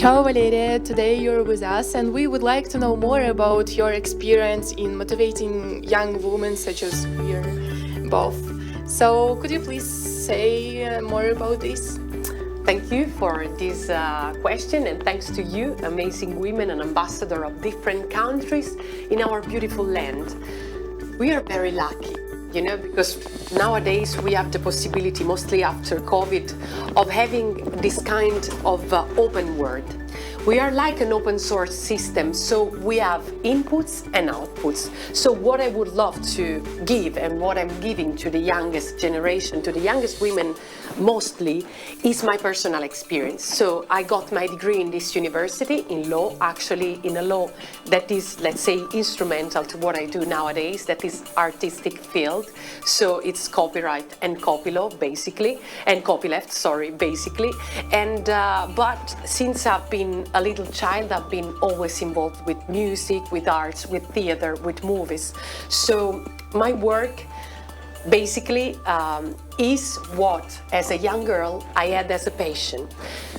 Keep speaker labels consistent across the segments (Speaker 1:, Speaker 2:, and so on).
Speaker 1: Ciao Valeria, today you're with us and we would like to know more about your experience in motivating young women such as we're both. So could you please say more about this?
Speaker 2: Thank you for this question, and thanks to you, amazing women and ambassadors of different countries in our beautiful land. We are very lucky, because nowadays we have the possibility, mostly after COVID, of having this kind of open world. We are like an open source system, so we have inputs and outputs. So what I would love to give and what I'm giving to the youngest generation, to the youngest women mostly, is my personal experience. So I got my degree in this university in law, actually in a law that is, let's say, instrumental to what I do nowadays, that is artistic field. So it's copyright and copy law, basically, and copyleft, sorry, basically. And but since I've been a little child, I've been always involved with music, with arts, with theater, with movies. So my work basically is what, as a young girl, I had as a passion.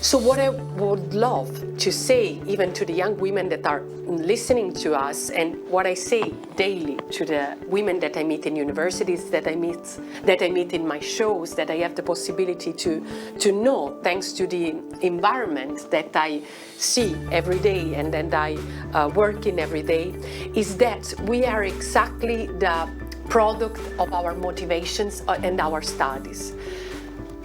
Speaker 2: So what I would love to say, even to the young women that are listening to us, and what I say daily to the women that I meet in universities, that I meet in my shows, that I have the possibility to know, thanks to the environment that I see every day and that I work in every day, is that we are exactly the product of our motivations and our studies.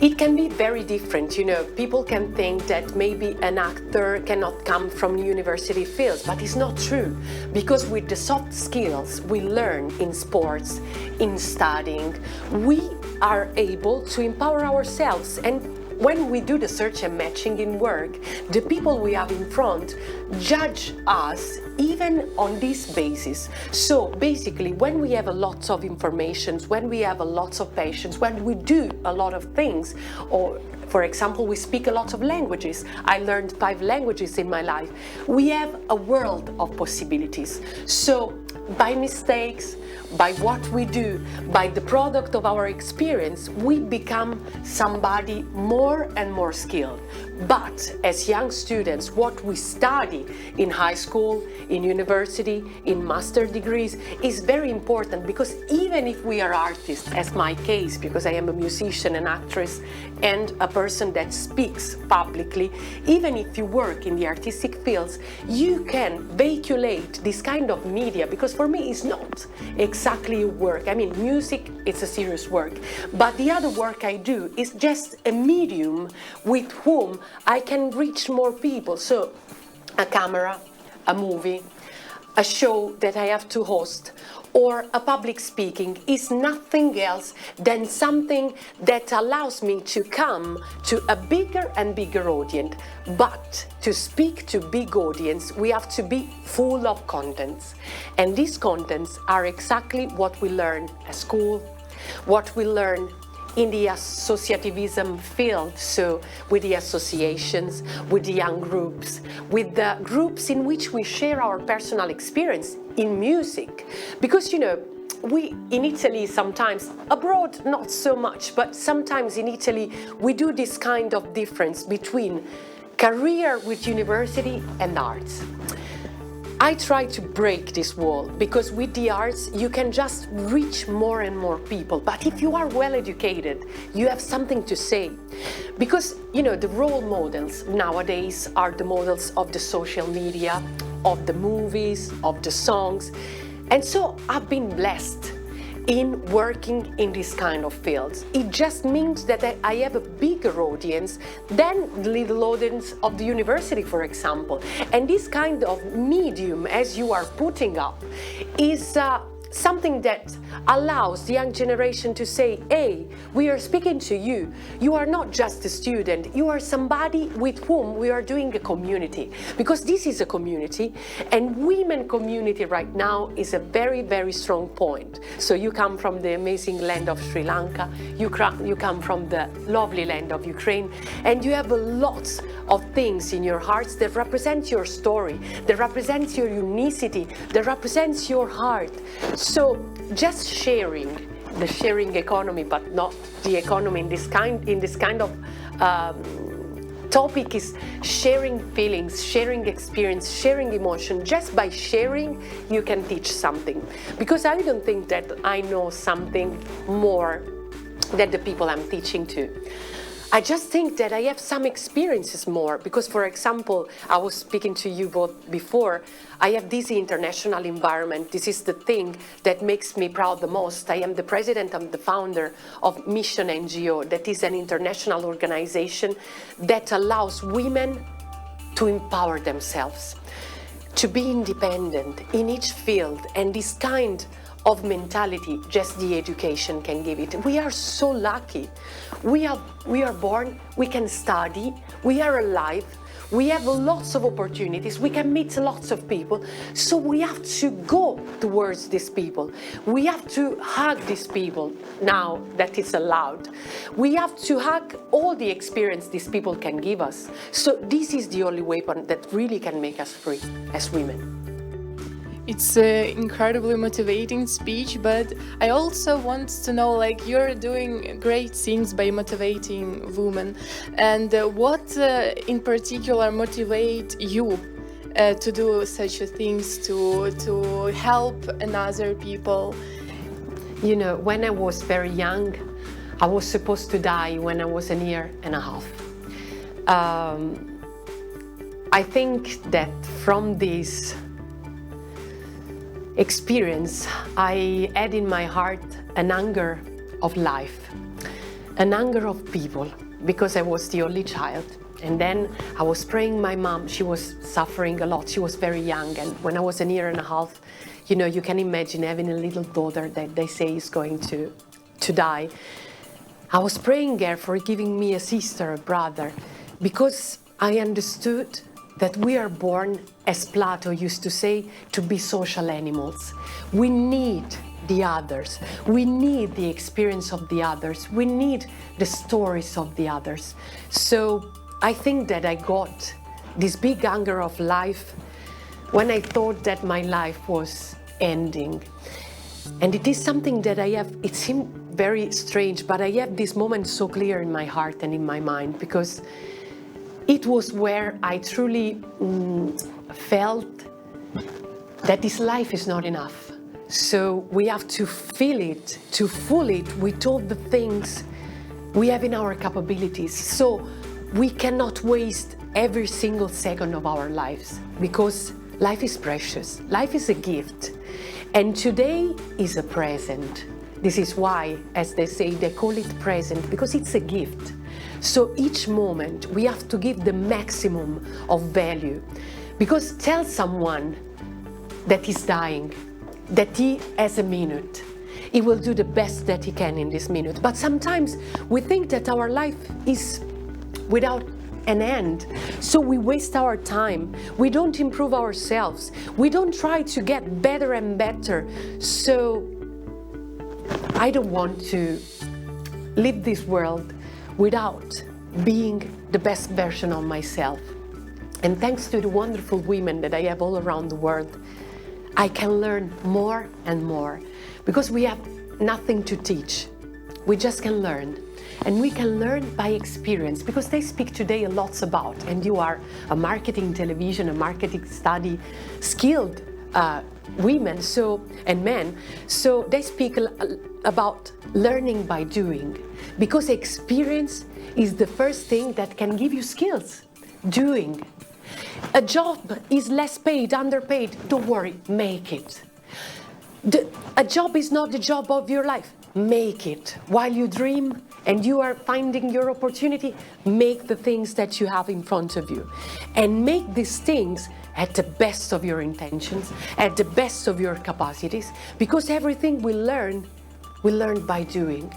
Speaker 2: It can be very different, people can think that maybe an actor cannot come from university fields, but it's not true, because with the soft skills we learn in sports, in studying, we are able to empower ourselves. And when we do the search and matching in work, the people we have in front judge us even on this basis. So basically, when we have a lot of information, when we have a lot of patience, when we do a lot of things, or for example, we speak a lot of languages. I learned 5 languages in my life. We have a world of possibilities. So by mistakes, by what we do, by the product of our experience, we become somebody more and more skilled. But as young students, what we study in high school, in university, in master degrees is very important, because even if we are artists, as my case, because I am a musician, an actress, and a person that speaks publicly, even if you work in the artistic fields, you can vehiculate this kind of media, because for me it's not exactly work. I mean, music, it's a serious work, but the other work I do is just a medium with whom I can reach more people. So a camera, a movie, a show that I have to host, or a public speaking is nothing else than something that allows me to come to a bigger and bigger audience. But to speak to big audience, we have to be full of contents. And these contents are exactly what we learn at school, what we learn in the associativism field, so with the associations, with the young groups, with the groups in which we share our personal experience in music. Because, we in Italy sometimes, abroad not so much, but sometimes in Italy we do this kind of difference between career with university and arts. I try to break this wall, because with the arts you can just reach more and more people. But if you are well educated, you have something to say. Because, the role models nowadays are the models of the social media, of the movies, of the songs. And so I've been blessed in working in this kind of fields. It just means that I have a bigger audience than the little audience of the university, for example. And this kind of medium, as you are putting up, is something that allows the young generation to say, hey, we are speaking to you. You are not just a student, you are somebody with whom we are doing a community. Because this is a community, and women community right now is a very, very strong point. So you come from the amazing land of Sri Lanka, you come from the lovely land of Ukraine, and you have a lot of things in your hearts that represent your story, that represents your unicity, that represents your heart. So just sharing, the sharing economy, but not the economy in this kind of topic is sharing feelings, sharing experience, sharing emotion. Just by sharing, you can teach something. Because I don't think that I know something more than the people I'm teaching to. I just think that I have some experiences more because, for example, I was speaking to you both before, I have this international environment. This is the thing that makes me proud the most. I am the president and the founder of Mission NGO, that is an international organization that allows women to empower themselves, to be independent in each field, and this kind of mentality just the education can give it. We are so lucky. We are born, we can study, we are alive, we have lots of opportunities, we can meet lots of people, so we have to go towards these people. We have to hug these people now that it's allowed. We have to hug all the experience these people can give us. So this is the only weapon that really can make us free as women.
Speaker 1: It's an incredibly motivating speech, but I also want to know, like, you're doing great things by motivating women, and what in particular motivate you to do such things, to help another people?
Speaker 2: You know, when I was very young, I was supposed to die when I was a year and a half. I think that from this experience, I had in my heart an hunger of life, an hunger of people, because I was the only child. And then I was praying my mom, she was suffering a lot, she was very young, and when I was a year and a half, you know, you can imagine having a little daughter that they say is going to die. I was praying her for giving me a sister, a brother, because I understood that we are born, as Plato used to say, to be social animals. We need the others. We need the experience of the others. We need the stories of the others. So I think that I got this big hunger of life when I thought that my life was ending. And it is something that I have, it seemed very strange, but I have this moment so clear in my heart and in my mind, because it was where I truly felt that this life is not enough. So we have to fill it, to fill it with all the things we have in our capabilities. So we cannot waste every single second of our lives, because life is precious. Life is a gift. And today is a present. This is why, as they say, they call it present, because it's a gift. So each moment we have to give the maximum of value, because tell someone that he's dying, that he has a minute. He will do the best that he can in this minute. But sometimes we think that our life is without an end. So we waste our time. We don't improve ourselves. We don't try to get better and better. So I don't want to live this world without being the best version of myself. And thanks to the wonderful women that I have all around the world, I can learn more and more, because we have nothing to teach. We just can learn. And we can learn by experience, because they speak today a lot about, and you are a marketing television, a marketing study skilled women and men, so they speak about learning by doing, because experience is the first thing that can give you skills. Doing. A job is less paid, underpaid, don't worry, make it. A job is not the job of your life, make it. While you dream and you are finding your opportunity, make the things that you have in front of you. And make these things at the best of your intentions, at the best of your capacities, because everything we learn by doing.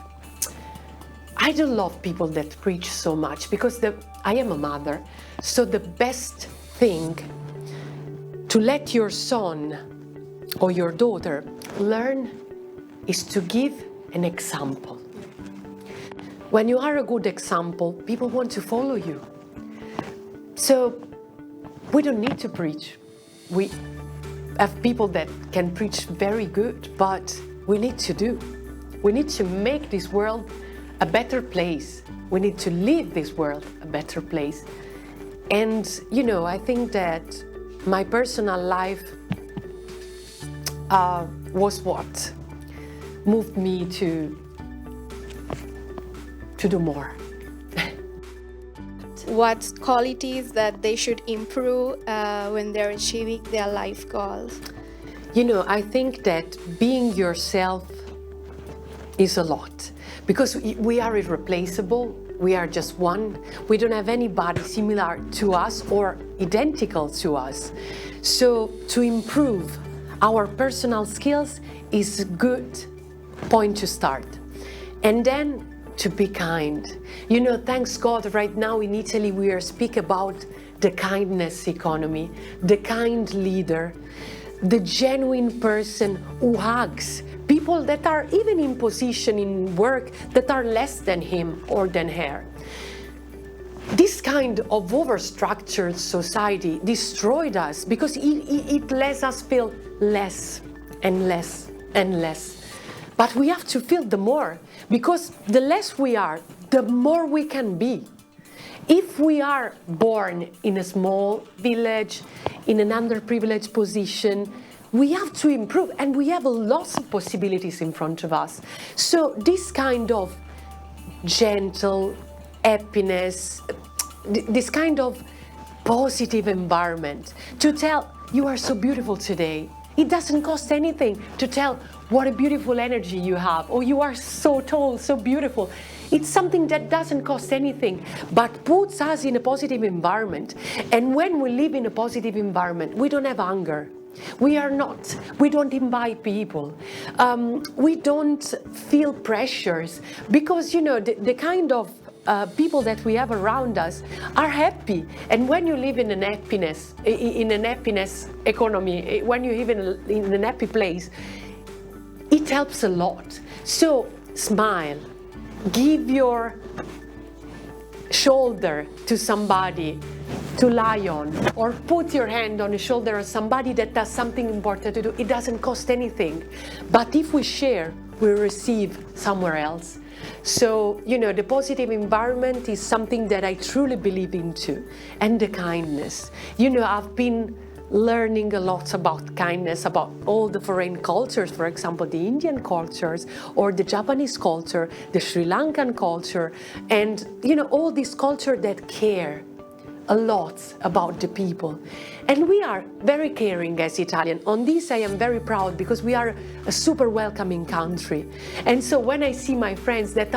Speaker 2: I don't love people that preach so much, because I am a mother, so the best thing to let your son or your daughter learn is to give an example. When you are a good example, people want to follow you. So we don't need to preach. We have people that can preach very good, but we need to do. We need to make this world a better place. We need to leave this world a better place. And, you know, I think that my personal life was what moved me to do more.
Speaker 3: What qualities that they should improve when they're achieving their life goals?
Speaker 2: You know, I think that being yourself is a lot, because we are irreplaceable. We are just one. We don't have anybody similar to us or identical to us. So to improve our personal skills is a good point to start. And then to be kind. You know, thanks God, right now in Italy we are speaking about the kindness economy, the kind leader, the genuine person who hugs people that are even in position in work that are less than him or than her. This kind of overstructured society destroyed us because it lets us feel less and less and less. But we have to feel the more, because the less we are, the more we can be. If we are born in a small village, in an underprivileged position, we have to improve, and we have lots of possibilities in front of us. So this kind of gentle happiness, this kind of positive environment, to tell you are so beautiful today. It doesn't cost anything to tell what a beautiful energy you have, or you are so tall, so beautiful. It's something that doesn't cost anything, but puts us in a positive environment. And when we live in a positive environment, we don't have anger. We don't invite people. We don't feel pressures, because, you know, the kind of people that we have around us are happy. And when you live in an happiness economy, when you live in an happy place, it helps a lot. So smile, give your shoulder to somebody to lie on, or put your hand on the shoulder of somebody that does something important to do. It doesn't cost anything. But if we share, we receive somewhere else. So, you know, the positive environment is something that I truly believe into, and the kindness. You know, I've been learning a lot about kindness, about all the foreign cultures, for example, the Indian cultures, or the Japanese culture, the Sri Lankan culture, and, you know, all this culture that care a lot about the people. And we are very caring as Italian. On this I am very proud, because we are a super welcoming country. And so when I see my friends that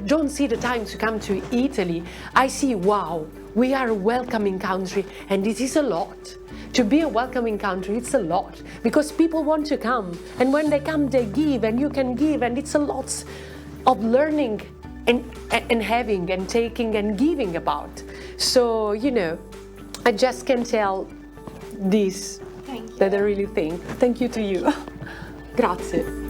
Speaker 2: don't see the time to come to Italy, I see, wow, we are a welcoming country, and this is a lot. To be a welcoming country, it's a lot, because people want to come, and when they come, they give, and you can give, and it's a lot of learning and having and taking and giving about. So, you know, I just can tell this that I really think. Thank you to you. Grazie.